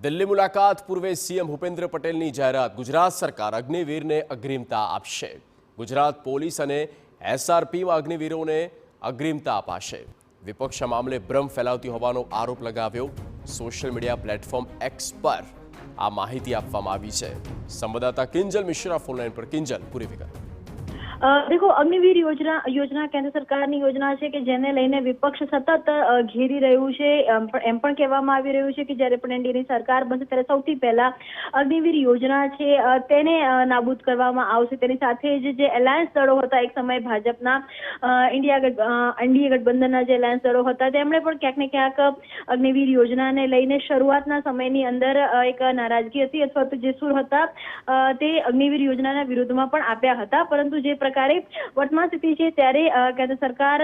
દિલ્હી મુલાકાત પૂર્વે સીએમ ભૂપેન્દ્ર પટેલની જાહેરાત। ગુજરાત સરકાર અગ્નિવીરને અગ્રિમતા આપશે। ગુજરાત પોલીસ અને એસઆરપીમાં અગ્નિવીરોને અગ્રિમતા અપાશે। વિપક્ષ આ મામલે ભ્રમ ફેલાવતી હોવાનો આરોપ લગાવ્યો। સોશિયલ મીડિયા પ્લેટફોર્મ એક્સ પર આ માહિતી આપવામાં આવી છે। સંવાદદાતા કિંજલ મિશ્રા ફોનલાઈન પર। કિંજલ, પૂરી વિગત। देखो, अग्निवीर योजना केंद्र सरकारनी योजना है कि जेने लईने विपक्ष सतत घेरी रह्युं छे। एम पण कहेवामां आवी रह्युं छे कि ज्यारे पण एनडीएनी सरकार बनशे त्यारे सौथी पहेला अग्निवीर योजना छे तेने नाबूद करवामां आवशे। तेनी साथे ज जे एलायंस दळो हता, एक समय भाजपना एनडीए गठबंधनना जे एलायंस दळो हता तेमणे पण क्यांक ने क्यांक अग्निवीर योजनाने लईने शरूआतना समयनी अंदर एक नाराजगी हती अथवा तो जे सूर हता ते अग्निवीर योजनाना विरोधमां पण आप्या हता। परंतु जे प्रकारे वर्तमान स्थिति है त्यारे केंद्र सरकार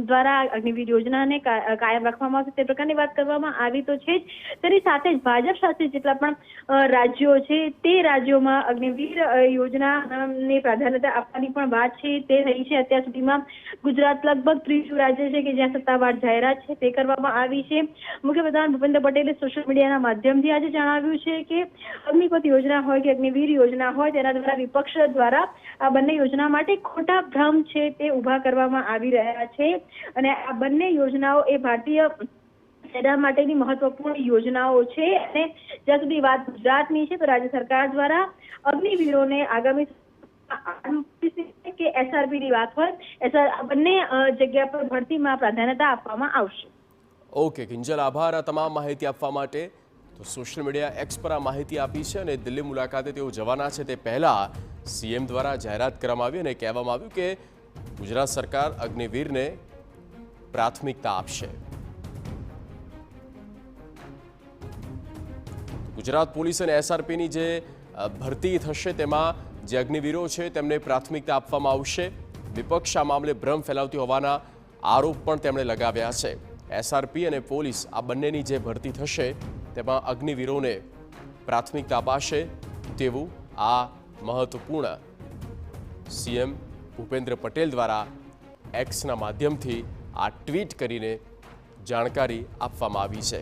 द्वारा अग्निवीर योजना ने कायम रखवामां आवशे ते प्रकारनी वात करवामां आवी तो छे ज। तेनी साथे ज भाजप शासित जेटला पण राज्यो छे ते राज्योमां अग्निवीर योजना ने प्राधान्यता आपवानी पण वात छे ते थई छे। અત્યાર સુધીમાં गुजरात लगभग 30 राज्य छे के ज्यां सत्तावार जाहेरात छे ते करवामां आवी छे। मुख्यमंत्री भूपेन्द्र पटेले सोशल मीडियाना माध्यमथी आज जणाव्युं छे के अग्निपथ योजना होय के अग्निवीर योजना होय तेना द्वारा विपक्ष द्वारा आ બંને યોજના માટે ખોટા ભ્રમ છે તે ઊભા કરવામાં આવી રહ્યા છે અને આ બંને યોજનાઓ એ ભારતીય સેના માટેની મહત્વપૂર્ણ યોજનાઓ છે અને જ્યાં સુધી વાત ગુજરાતની છે તો રાજ્ય સરકાર દ્વારા અગ્નિવીરોને આગામી કે એસઆરપી ની વાત હોય આ બંને જગ્યા પર ભરતીમાં પ્રાધાન્યતા આપવામાં આવશે। ઓકે કિંજલ, આભાર આ તમામ માહિતી આપવા માટે। તો સોશિયલ મીડિયા એક્સ પર આ માહિતી આપી છે અને દિલ્હી મુલાકાતે તેઓ જવાના છે તે પહેલા સીએમ દ્વારા જાહેરાત કરવામાં આવી અને કહેવામાં આવ્યું કે ગુજરાત સરકાર અગ્નિવીરને પ્રાથમિકતા આપશે। ગુજરાત પોલીસ અને એસઆરપીની જે ભરતી થશે તેમાં જે અગ્નિવીરો છે તેમને પ્રાથમિકતા આપવામાં આવશે। વિપક્ષ આ મામલે ભ્રમ ફેલાવતી હોવાના આરોપ પણ તેમણે લગાવ્યા છે। એસઆરપી અને પોલીસ આ બંનેની જે ભરતી થશે તેમાં અગ્નિવીરોને પ્રાથમિકતા અપાશે તેવું આ મહત્વપૂર્ણ સીએમ ભૂપેન્દ્ર પટેલ દ્વારા એક્સના માધ્યમથી આ ટ્વીટ કરીને જાણકારી આપવામાં આવી છે।